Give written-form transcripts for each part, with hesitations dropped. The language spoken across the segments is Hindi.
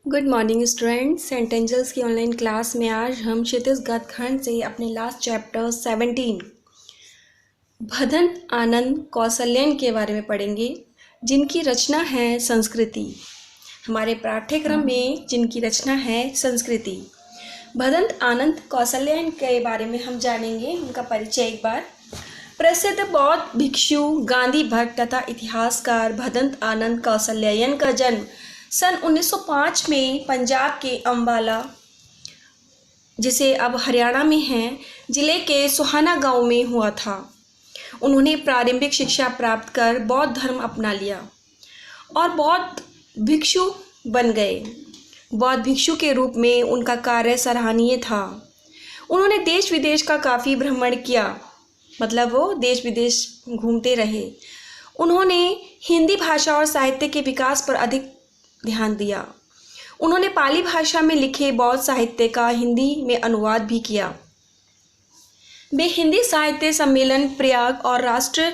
Good morning students. Saint Angels की ऑनलाइन क्लास में आज हम क्षितिज गतखंड से अपने लास्ट चैप्टर 17 भदंत आनंद कौशल्यायन के बारे में पढ़ेंगे, जिनकी रचना है संस्कृति। हमारे पाठ्यक्रम में जिनकी रचना है संस्कृति, भदंत आनंद कौशल्यायन के बारे में हम जानेंगे। उनका परिचय एक बार। प्रसिद्ध बौद्ध भिक्षु, गांधी भक्त तथा इतिहासकार भदंत आनंद कौशल्यायन का जन्म सन 1905 में पंजाब के अंबाला, जिसे अब हरियाणा में है, जिले के सोहाना गांव में हुआ था। उन्होंने प्रारंभिक शिक्षा प्राप्त कर बौद्ध धर्म अपना लिया और बौद्ध भिक्षु बन गए। बौद्ध भिक्षु के रूप में उनका कार्य सराहनीय था। उन्होंने देश विदेश का काफ़ी भ्रमण किया, मतलब वो देश विदेश घूमते रहे। उन्होंने हिंदी भाषा और साहित्य के विकास पर अधिक ध्यान दिया। उन्होंने पाली भाषा में लिखे बौद्ध साहित्य का हिंदी में अनुवाद भी किया। वे हिंदी साहित्य सम्मेलन प्रयाग और राष्ट्र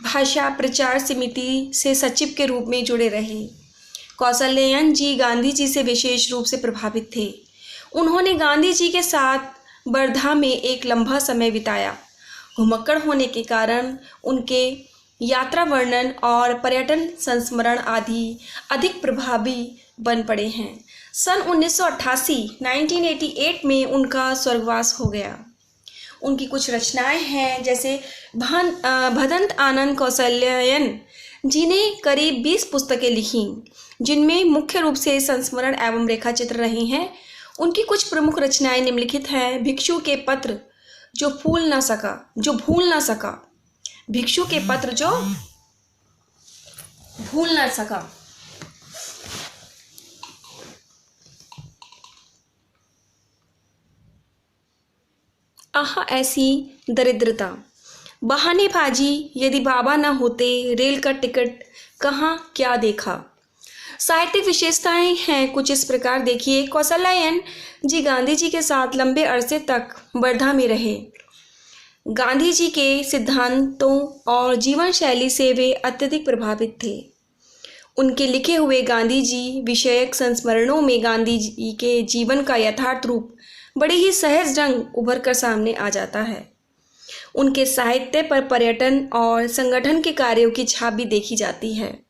भाषा प्रचार समिति से सचिव के रूप में जुड़े रहे। कौशल्यायन जी गांधी जी से विशेष रूप से प्रभावित थे। उन्होंने गांधी जी के साथ वर्धा में एक लंबा समय बिताया। घुमक्कड़ होने के कारण उनके यात्रा वर्णन और पर्यटन संस्मरण आदि अधिक प्रभावी बन पड़े हैं। सन 1988 में उनका स्वर्गवास हो गया। उनकी कुछ रचनाएं हैं, जैसे भदंत आनंद कौशल्यायन जी ने करीब 20 पुस्तकें लिखीं, जिनमें मुख्य रूप से संस्मरण एवं रेखाचित्र रहे हैं। उनकी कुछ प्रमुख रचनाएं निम्नलिखित हैं। भिक्षु के पत्र जो भूल ना सका, भिक्षु के पत्र जो भूल ना सका, आहा ऐसी दरिद्रता, बहानेबाजी, यदि बाबा ना होते, रेल का टिकट कहाँ क्या देखा। साहित्यिक विशेषताएं हैं कुछ इस प्रकार। देखिए, कौशल्यायन जी गांधी जी के साथ लंबे अरसे तक वर्धा में रहे। गांधी जी के सिद्धांतों और जीवन शैली से वे अत्यधिक प्रभावित थे। उनके लिखे हुए गांधी जी विषयक संस्मरणों में गांधी जी के जीवन का यथार्थ रूप बड़े ही सहज ढंग उभर कर सामने आ जाता है। उनके साहित्य पर पर्यटन और संगठन के कार्यों की छाप भी देखी जाती है।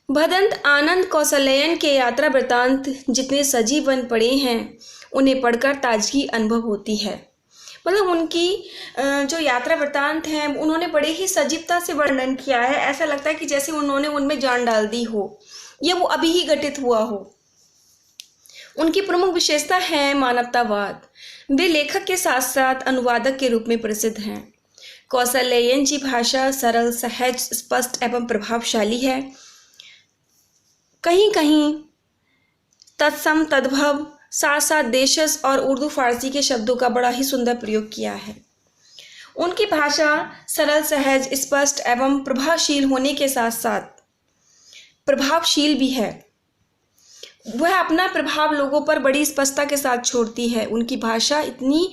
भदंत आनंद कौशल्यायन के यात्रा वृत्तांत जितने सजीव बन पड़े हैं, उन्हें पढ़कर ताजगी अनुभव होती है। मतलब उनकी जो यात्रा वृत्तांत हैं, उन्होंने बड़े ही सजीवता से वर्णन किया है। ऐसा लगता है कि जैसे उन्होंने उनमें जान डाल दी हो या वो अभी ही घटित हुआ हो। उनकी प्रमुख विशेषता है मानवतावाद। वे लेखक के साथ साथ अनुवादक के रूप में प्रसिद्ध हैं। कौशल्यायन जी भाषा सरल, सहज, स्पष्ट एवं प्रभावशाली है। कहीं कहीं तत्सम, तद्भव, साथ साथ देशज और उर्दू फारसी के शब्दों का बड़ा ही सुंदर प्रयोग किया है। उनकी भाषा सरल, सहज, स्पष्ट एवं प्रभावशील होने के साथ साथ प्रभावशील भी है। वह अपना प्रभाव लोगों पर बड़ी स्पष्टता के साथ छोड़ती है। उनकी भाषा इतनी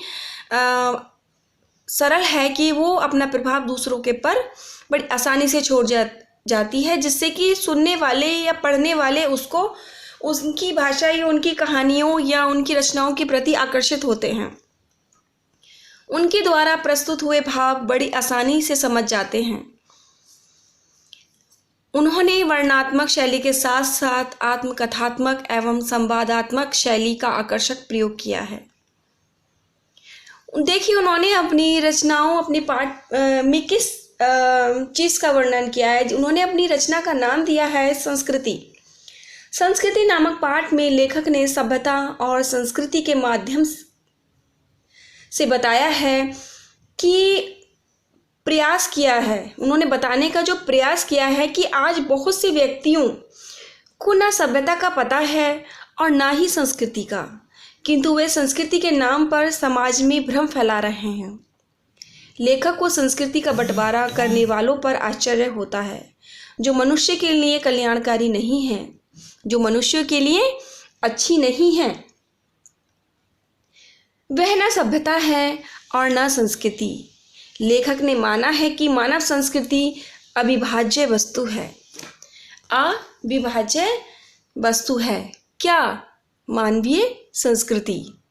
सरल है कि वो अपना प्रभाव दूसरों के पर बड़ी आसानी से छोड़ जाती है, जिससे कि सुनने वाले या पढ़ने वाले उसको उनकी भाषा या उनकी कहानियों या उनकी रचनाओं के प्रति आकर्षित होते हैं। उनके द्वारा प्रस्तुत हुए भाव बड़ी आसानी से समझ जाते हैं। उन्होंने वर्णनात्मक शैली के साथ साथ आत्मकथात्मक एवं संवादात्मक शैली का आकर्षक प्रयोग किया है। देखिए, उन्होंने अपनी रचनाओं, अपने पाठ में किस चीज़ का वर्णन किया है। उन्होंने अपनी रचना का नाम दिया है संस्कृति। संस्कृति नामक पाठ में लेखक ने सभ्यता और संस्कृति के माध्यम से बताया है कि प्रयास किया है। उन्होंने बताने का जो प्रयास किया है कि आज बहुत से व्यक्तियों को ना सभ्यता का पता है और ना ही संस्कृति का, किंतु वे संस्कृति के नाम पर समाज में भ्रम फैला रहे हैं। लेखक को संस्कृति का बंटवारा करने वालों पर आश्चर्य होता है, जो मनुष्य के लिए कल्याणकारी नहीं है, जो मनुष्य के लिए अच्छी नहीं है। वह न सभ्यता है और न संस्कृति। लेखक ने माना है कि मानव संस्कृति अविभाज्य वस्तु है। अविभाज्य वस्तु है। क्या? मानवीय संस्कृति।